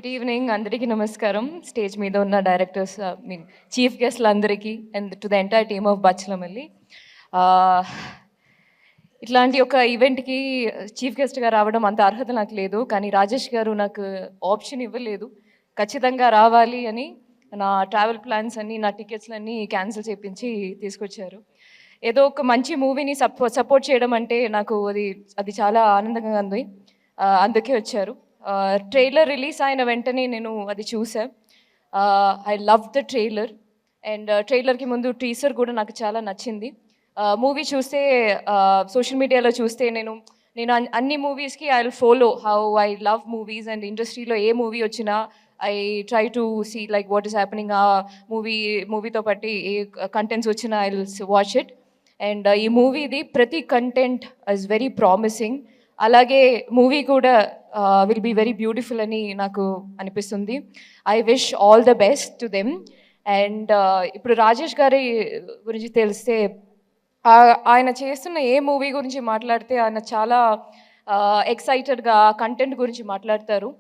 Good evening అందరికీ నమస్కారం. Stage మీద ఉన్న డైరెక్టర్స్ మీన్ చీఫ్ గెస్ట్లు అందరికీ and to the entire team of Bachhala Malli. ఇట్లాంటి ఒక ఈవెంట్కి చీఫ్ గెస్ట్గా రావడం అంత అర్హత నాకు లేదు, కానీ రాజేష్ గారు నాకు ఆప్షన్ ఇవ్వలేదు. ఖచ్చితంగా రావాలి అని నా ట్రావెల్ ప్లాన్స్ అన్నీ, నా టికెట్స్లన్నీ క్యాన్సిల్ చేయించి తీసుకొచ్చారు. ఏదో ఒక మంచి మూవీని సపోర్ట్ చేయడం అంటే నాకు అది చాలా ఆనందంగా ఉంది. అందుకే వచ్చారు. ట్రైలర్ రిలీజ్ అయిన వెంటనే నేను అది చూసా. I love the trailer and ట్రైలర్కి ముందు టీజర్ కూడా నాకు చాలా నచ్చింది. మూవీ చూస్తే సోషల్ మీడియాలో చూస్తే నేను అన్ని మూవీస్కి I will follow how I love movies and ఇండస్ట్రీలో ఏ మూవీ వచ్చినా I try to see like what is happening. ఆ మూవీతో పాటు ఏ కంటెంట్స్ వచ్చినా I will watch it. And ఈ మూవీది ప్రతి కంటెంట్ ఇస్ వెరీ ప్రామిసింగ్. అలాగే మూవీ కూడా విల్ బీ వెరీ బ్యూటిఫుల్ అని నాకు అనిపిస్తుంది. I wish all the best to them. And ఇప్పుడు రాజేష్ గారి గురించి తెలిస్తే ఆయన చేస్తున్న ఏ మూవీ గురించి మాట్లాడితే ఆయన చాలా ఎక్సైటెడ్గా కంటెంట్ గురించి మాట్లాడతారు.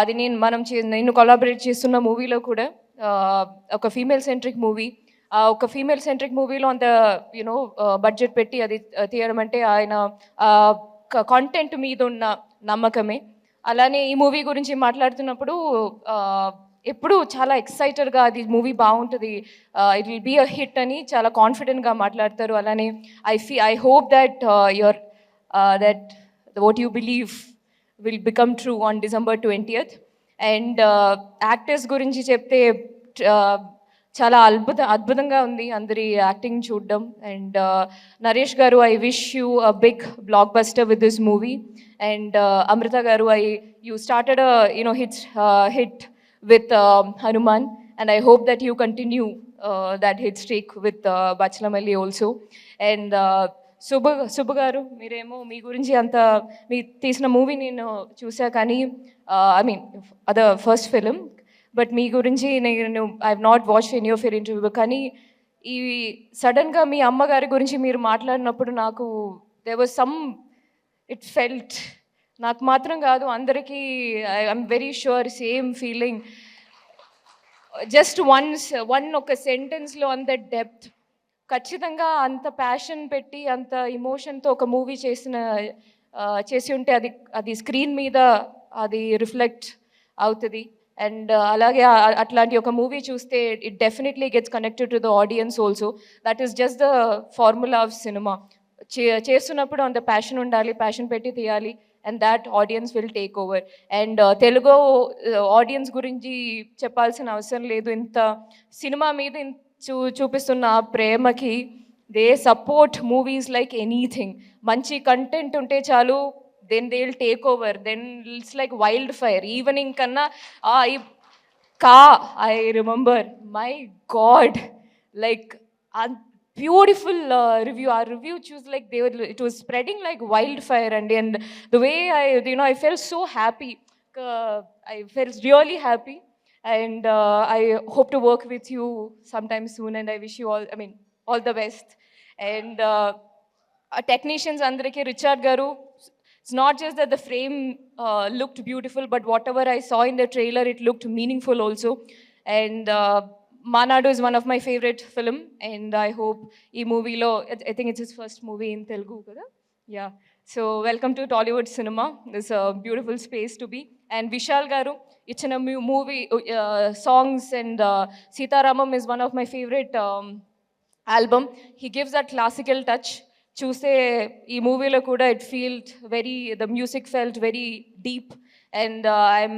అది నేను కొలాబరేట్ చేస్తున్న మూవీలో కూడా ఒక ఫీమేల్ సెంట్రిక్ మూవీ. ఒక ఫీమేల్ సెంట్రిక్ మూవీలో అంత బడ్జెట్ పెట్టి అది తీయడం అంటే ఆయన కాంటెంట్ మీద ఉన్న నమ్మకమే. అలానే ఈ మూవీ గురించి మాట్లాడుతున్నప్పుడు ఎప్పుడు చాలా ఎక్సైటెడ్గా అది మూవీ బాగుంటుంది, it will be a hit అని చాలా కాన్ఫిడెంట్గా మాట్లాడతారు. అలానే I hope that that what you believe will become true on December 20th. And actors గురించి చెప్తే చాలా అద్భుతంగా ఉంది అందరి యాక్టింగ్ చూడడం. And Naresh garu, I wish you a big blockbuster with this movie. And Amrutha garu, you started a hit with Hanuman, and I hope that you continue that hit streak with Bachalamalli also. And Subbu గారు, మీరేమో మీ గురించి మీ తీసిన movie నేను చూసా, కానీ I mean other first film, but మీ గురించి నేను I have not watched any of your interview. కానీ ఈ సడన్గా మీ అమ్మగారి గురించి మీరు మాట్లాడినప్పుడు నాకు దేర్ వాజ్ ఇట్ ఫెల్ట్, నాకు మాత్రం కాదు అందరికీ, I'm very sure same feeling. Just ఒక సెంటెన్స్లో అంత డెప్త్, ఖచ్చితంగా అంత ప్యాషన్ పెట్టి అంత ఇమోషన్తో ఒక మూవీ చేసి ఉంటే అది స్క్రీన్ మీద అది రిఫ్లెక్ట్ అవుతుంది. అండ్ అలాగే అట్లాంటి ఒక మూవీ చూస్తే it definitely gets connected to the audience also. That is just the formula of cinema. చేస్తున్నప్పుడు అంత ప్యాషన్ ఉండాలి, ప్యాషన్ పెట్టి తీయాలి, and that audience will take over. And Telugu audience గురించి చెప్పాల్సిన అవసరం లేదు. ఇంత సినిమా మీద చూపిస్తున్న ప్రేమకి they support movies like anything. మంచి కంటెంట్ ఉంటే చాలు, then they'll take over, then it's like wildfire. Evening kanna I remember, my god, like a beautiful review. Our review choose like it was spreading like wildfire, and the way I felt so happy. I felt really happy, and I hope to work with you sometime soon, and I wish you all the best. And technicians andariki, Richard garu, it's not just that the frame looked beautiful, but whatever I saw in the trailer, it looked meaningful also. And Manadu is one of my favorite film, and I hope ee movie lo, I think it's his first movie in Telugu kada. Yeah, so welcome to Tollywood cinema. This a beautiful space to be. And Vishal garu ichina movie songs, and Sitaramam is one of my favorite album. He gives that classical touch. చూస్తే ఈ మూవీలో కూడా the music felt very deep, and I'm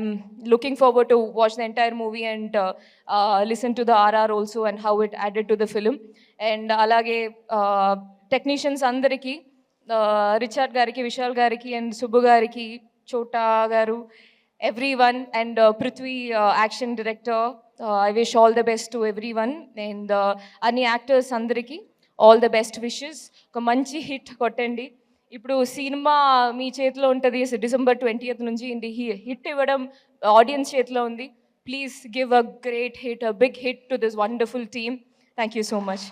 looking forward to watch the entire movie and listen to the RR also and how it added to the film. And alage technicians andariki, Richard gariki, Vishal gariki, and Subbu gariki, Chota garu, everyone, and Prithvi action director, I wish all the best to everyone. And any actors andariki all the best wishes. ఒక మంచి hit కొట్టండి. ఇప్పుడు cinema మీ చేతిలో ఉంటుంది, December 20th నుంచి hit ఇవ్వడం audience చేతిలో ఉంది. Please give a great hit, a big hit to this wonderful team. Thank you so much.